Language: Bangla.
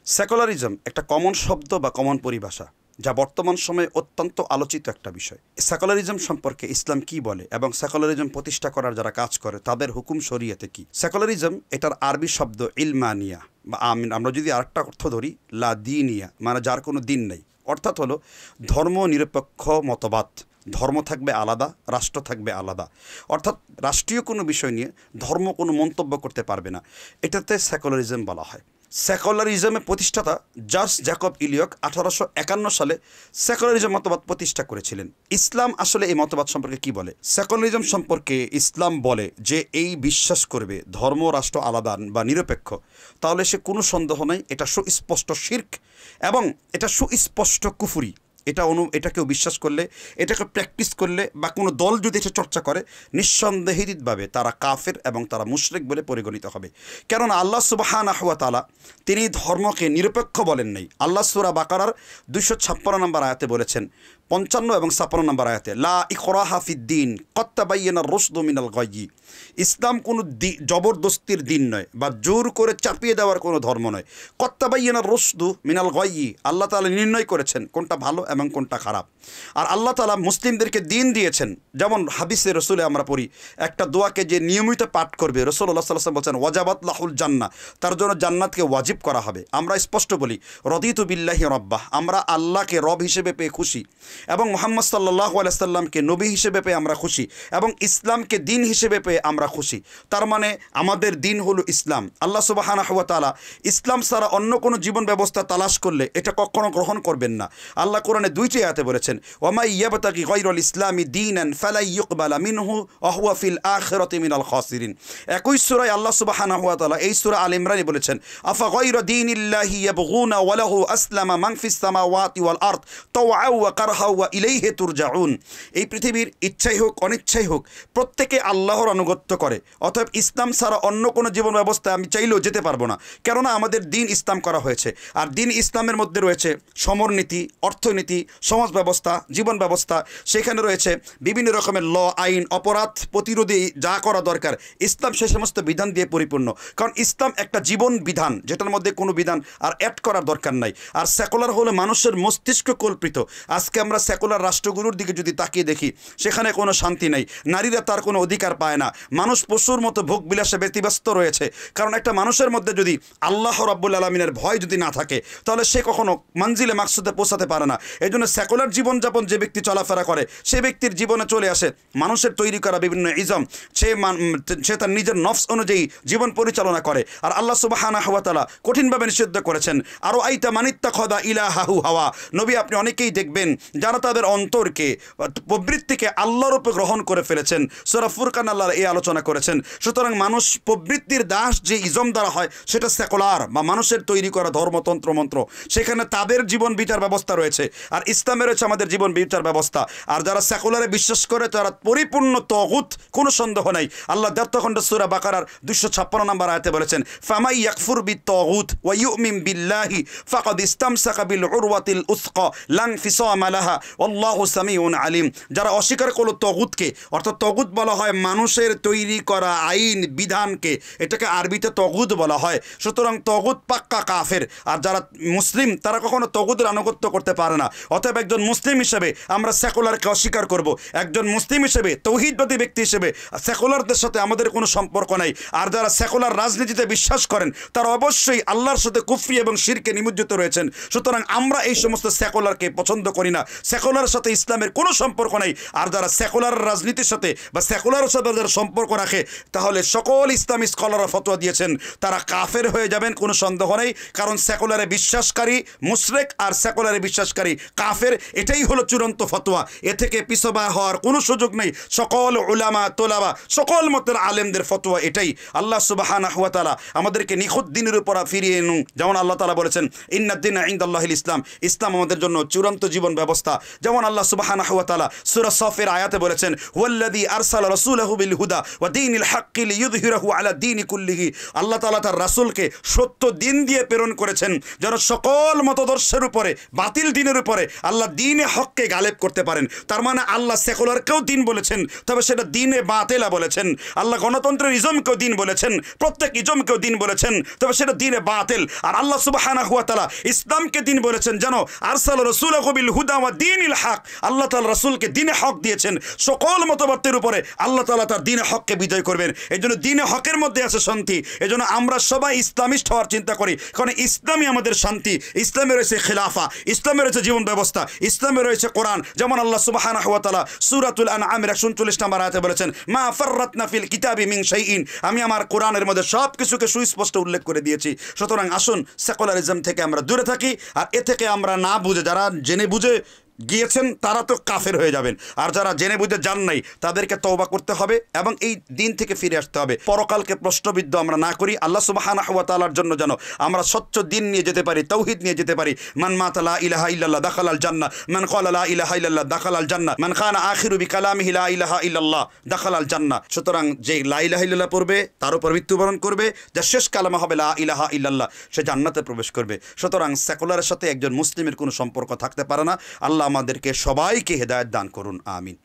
সেকুলারিজম একটা কমন শব্দ বা কমন পরিভাষা, যা বর্তমান সময়ে অত্যন্ত আলোচিত একটা বিষয়। সেকুলারিজম সম্পর্কে ইসলাম কি বলে এবং সেকুলারিজম প্রতিষ্ঠা করার যারা কাজ করে তাদের হুকুম শরিয়াতে কি। সেকুলারিজম এটার আরবি শব্দ ইলমানিয়া বা আমিন। আমরা যদি আরেকটা অর্থ ধরি লা দিনিয়া, মানে যার কোনো দিন নেই, অর্থাৎ হলো ধর্ম নিরপেক্ষ মতবাদ। ধর্ম থাকবে আলাদা, রাষ্ট্র থাকবে আলাদা, অর্থাৎ রাষ্ট্রীয় কোনো বিষয় নিয়ে ধর্ম কোনো মন্তব্য করতে পারবে না। এটাতে সেকুলারিজম বলা হয়। সেকুলারিজমের প্রতিষ্ঠাতা জার্জ জ্যাকব ইলিয়ক 1851 সালে সেকুলারিজম মতবাদ প্রতিষ্ঠা করেছিলেন। ইসলাম আসলে এই মতবাদ সম্পর্কে কি বলে? সেকুলারিজম সম্পর্কে ইসলাম বলে যে এই বিশ্বাস করবে ধর্ম রাষ্ট্র আলাদা বা নিরপেক্ষ, তাহলে সে কোনো সন্দেহ নেই এটা সুস্পষ্ট শিরক এবং এটা সুস্পষ্ট কুফরি। এটা কেউ বিশ্বাস করলে, এটাকে প্র্যাকটিস করলে বা কোনো দল যদি এটা চর্চা করে, নিঃসন্দেহিতভাবে তারা কাফের এবং তারা মুশরিক বলে পরিগণিত হবে। কেননা আল্লাহ সুবহানাহু ওয়া তাআলা তিনি ধর্মকে নিরপেক্ষ বলেন নাই। আল্লাহ সূরা বাকারার 256 নম্বর আয়াতে বলেছেন, 55 এবং 56 নম্বর আয়াতে, লা ইকরাহা ফিদ্দিন কদ তাবায়্যানার রুশদু মিনাল গায়য়্যি। ইসলাম কোনো জবরদস্তির দিন নয় বা জোর করে চাপিয়ে দেওয়ার কোনো ধর্ম নয়। কদ তাবায়্যানার রুশদু মিনাল গায়য়্যি, আল্লাহ তাআলা নির্ণয় করেছেন কোনটা ভালো এবং কোনটা খারাপ। আর আল্লাহ তাআলা মুসলিমদেরকে দিন দিয়েছেন। যেমন হাদিসে রসুলে আমরা পড়ি, একটা দোয়াকে যে নিয়মিত পাঠ করবে, রাসূলুল্লাহ সাল্লাল্লাহু আলাইহি ওয়াসাল্লাম বলছেন ওয়াজাবাত লাহুল জান্নাহ, তার জন্য জান্নাতকে ওয়াজিব করা হবে। আমরা স্পষ্ট বলি রদিতু বিল্লাহি রাব্বাহ, আমরা আল্লাহকে রব হিসেবে পেয়ে খুশি এবং মুহাম্মদ সাল্লাল্লাহু আলাইহি সাল্লামকে নবী হিসেবে পেয়ে আমরা খুশি এবং ইসলামকে দিন হিসেবে পেয়ে আমরা খুশি। তার মানে আমাদের দিন হলো ইসলাম। আল্লাহ সুবহানাহু ওয়া তাআলা ইসলাম ছাড়া অন্য কোনো জীবন ব্যবস্থা তালাশ করলে এটা কখনো গ্রহণ করবেন না। আল্লাহ কোরআনে 2টি আয়াতে বলেছেন, ওয়া মাই ইয়াবতাগি গায়রাল ইসলামি দীনান ফালা ইউকবালা মিনহু ওয়া হুয়া ফিল আখিরাতি মিনাল খাসিরিন। একই সূরায় আল্লাহ সুবহানাহু ওয়া তাআলা, এই সূরা আল ইমরানে বলেছেন, আফা গায়রা দীনিল্লাহি ইয়াবগুনা ওয়া লাহু আসলামা মান ফিস সামাওয়াতি ওয়াল আরদ তাওআ ওয়া কারহা ওয়া ইলাইহি তুরজাউন। এই পৃথিবীর ইচ্ছাই হোক অনিচ্ছাই হোক প্রত্যেকে আল্লাহর আনুগত্য করে। অতএব ইসলাম ছাড়া অন্য কোনো জীবন ব্যবস্থা আমি চাইলেও যেতে পারবো না, কেননা আমাদের দিন ইসলাম করা হয়েছে। আর দিন ইসলামের মধ্যে রয়েছে সমরনীতি, অর্থনীতি, সমাজ ব্যবস্থা, জীবন ব্যবস্থা। সেখানে রয়েছে বিভিন্ন রকমের ল, আইন, অপরাধ প্রতিরোধী যা করা দরকার, ইসলাম সে সমস্ত বিধান দিয়ে পরিপূর্ণ। কারণ ইসলাম একটা জীবন বিধান, যেটার মধ্যে কোনো বিধান আর অ্যাড করার দরকার নাই। আর সেকুলার হলে মানুষের মস্তিষ্ক কল্পিত। আজকে আমরা সেকুলার রাষ্ট্রগুলোর দিকে যদি তাকিয়ে দেখি, সেখানে কোনো শান্তি নেই, নারীরা তার কোনো অধিকার পায় না, মানুষ পশুর মতো ভোগ বিলাসে ব্যতিব্যস্ত রয়েছে। কারণ একটা মানুষের মধ্যে যদি আল্লাহ রাব্বুল আলামিনের ভয় যদি না থাকে, তাহলে সে কখনো মঞ্জিলে মাকসুদে পৌঁছাতে পারে না। এই জন্য সেকুলার জীবনযাপন যে ব্যক্তি চলাফেরা করে, সে ব্যক্তির জীবনে চলে আসে মানুষের তৈরি করা বিভিন্ন ইজম। সে তার নিজের নফস অনুযায়ী জীবন পরিচালনা করে। আর আল্লাহ সুবহানাহু ওয়া তাআলা কঠিনভাবে নিষিদ্ধ করেছেন, আরো আইতা মানিত্তাখাযা ইলাহাহু হাওয়া। নবী, আপনি অনেকেই দেখবেন যারা তাদের অন্তরকে, প্রবৃত্তিকে আল্লাহর উপর গ্রহণ করে ফেলেছেন। সূরা ফুরকান আল্লাহ এই আলোচনা করেছেন। সুতরাং মানুষ প্রবৃত্তির দাস যে ইজম দ্বারা হয়, সেটা সেকুলার বা মানুষের তৈরি করা ধর্মতন্ত্র মন্ত্র। সেখানে তাদের জীবন বিচার ব্যবস্থা রয়েছে, আর ইসলামে রয়েছে আমাদের জীবন বিচার ব্যবস্থা। আর যারা সেকুলারে বিশ্বাস করে তারা পরিপূর্ণ তাগুত, কোনো সন্দেহ নাই। আল্লাহ 13 সূরা বাকারার 256 নম্বর আয়াতে বলেছেন, ফামাই ইয়াকফুর বিত-তাগুত ওয়া ইউমিন বিল্লাহি ফাকাদ ইসতামসাকা বিল উরওয়াতিল উসকা লা ইনফিসামা লাহা আল্লাহু সামিউন আলিম। যারা অস্বীকার করলো তাগুতকে, অর্থাৎ তাগুত বলা হয় মানুষের তৈরি করা আইন বিধানকে, এটাকে আরবিতে তাগুত বলা হয়। সুতরাং তাগুত পাক্কা কাফের। আর যারা মুসলিম তারা কখনো তাগুতের আনুগত্য করতে পারে না। অতএব একজন মুসলিম হিসেবে আমরা সেকুলারকে অস্বীকার করব। একজন মুসলিম হিসেবে, তৌহিদবাদী ব্যক্তি হিসেবে সেকুলারদের সাথে আমাদের কোনো সম্পর্ক নাই। আর যারা সেকুলার রাজনীতিতে বিশ্বাস করেন, তারা অবশ্যই আল্লাহর সাথে কুফরি এবং শিরকে নিমজ্জিত রয়েছেন। সুতরাং আমরা এই সমস্ত সেকুলারকে পছন্দ করি না। সেকুলারের সাথে ইসলামের কোনো সম্পর্ক নাই। আর যারা সেকুলার রাজনীতির সাথে বা সেকুলারের সাথে যারা সম্পর্ক রাখে, তাহলে সকল ইসলামী স্কলাররা ফতোয়া দিয়েছেন তারা কাফের হয়ে যাবেন, কোনো সন্দেহ নেই। কারণ সেকুলারে বিশ্বাসকারী মুশরিক আর সেকুলারে বিশ্বাসকারী কাফের, এটাই হলো চূড়ান্ত ফতোয়া। এ থেকে পিছপা হওয়ার কোনো সুযোগ নেই। সকল উলামা তোলাবা, সকল মতের আলেমদের ফতোয়া এটাই। আল্লাহ সুবহানাহু ওয়া তাআলা আমাদেরকে নিখুঁত দিনের উপর ফিরিয়ে এনুন। যেমন আল্লাহ তাআলা বলেছেন, ইন্নাদ দীনা ইনদাল্লাহিল ইসলাম, ইসলাম আমাদের জন্য চূড়ান্ত জীবন ব্যবস্থা। আল্লাহ, যেমন আল্লাহ সুবহানাহু ওয়া তাআলা সূরা সফের আয়াতে বলেছেন, ওয়াল্লাযী আরসালা রাসূলাহু বিল হুদা ওয়া দীনিল হাক্কি লিইয়ুযহিরাহু আলা দীনি কুল্লিহি। আল্লাহ তাআলা তার রাসূলকে সত্য দিন দিয়ে প্রেরণ করেছেন যেন সকল মতদর্শের উপরে, বাতিল দিনের উপরে আল্লাহ দ্বীনে হককে গালেব করতে পারেন। তার মানে আল্লাহ সেকুলারকেও দিন বলেছেন, তবে সেটা দ্বীনে বাতিলা বলেছেন। আল্লাহ গণতন্ত্রের ইজমকেও দিন বলেছেন, প্রত্যেক ইজমকেও দিন বলেছেন, তবে সেটা দ্বীনে বাতিল। আর আল্লাহ সুবহানাহু ওয়া তাআলা ইসলামকে দিন বলেছেন, যেন আরসাল রাসূলাহু বিল হুদা ওয়া দীনিল হক। আল্লাহ তাআলা রাসূলকে দ্বীনে হক দিয়েছেন, সকল মতবাদের উপরে আল্লাহ তাআলা তার দ্বীনে হককে বিজয় করবেন। এই জন্য দ্বীনে হকের মধ্যে আছে শান্তি। এই জন্য আমরা সবাই ইসলামিস্ট হওয়ার চিন্তা করি, কারণ ইসলামই আমাদের শান্তি। ইসলামে রয়েছে খিলাফা, ইসলামে রয়েছে জীবন ব্যবস্থা, ইসলামে রয়েছে কোরআন। যেমন আল্লাহ সুবহানাহু ওয়া তাআলা সূরাতুল আনআমের 139 নম্বর আয়াতে বলেছেন, মা ফাররাতনা ফিল কিতাবি মিন শাইইন। আমি আমার কোরআনের মধ্যে সব কিছুকে সুস্পষ্ট উল্লেখ করে দিয়েছি। সুতরাং আসুন সেকুলারিজম থেকে আমরা দূরে থাকি, আর এ থেকে আমরা না বুঝে, যারা জেনে বুঝে গিয়েছেন তারা তো কাফের হয়ে যাবেন, আর যারা জেনে বুঝে যান নাই তাদেরকে তওবা করতে হবে এবং এই দিন থেকে ফিরে আসতে হবে। পরকালকে প্রশ্নবিদ্ধ আমরা না করি। আল্লাহ সুবহানাহু ওয়া তাআলার জন্য যেন আমরা স্বচ্ছ দিন নিয়ে যেতে পারি, তাওহীদ নিয়ে যেতে পারি। মান মাতা লা ইলাহা ইল্লাল্লাহ দাখালাল জান্নাহ, মান ক্বালা লা ইলাহা ইল্লাল্লাহ দাখালাল জান্নাহ, মান কানা আখিরু বিকালামিহি লা ইলাহা ইল্লাল্লাহ দাখালাল জান্নাহ। সুতরাং যে লা ইলাহা ইল্লাল্লাহ পড়বে, তার উপর মৃত্যুবরণ করবে, যার শেষ কালামা হবে লা ইলাহা ইল্লাল্লাহ, সে জান্নাতে প্রবেশ করবে। সুতরাং সেকুলারের সাথে একজন মুসলিমের কোনো সম্পর্ক থাকতে পারে না। আল্লাহ আমাদেরকে সবাইকে হেদায়েত দান করুন, আমিন।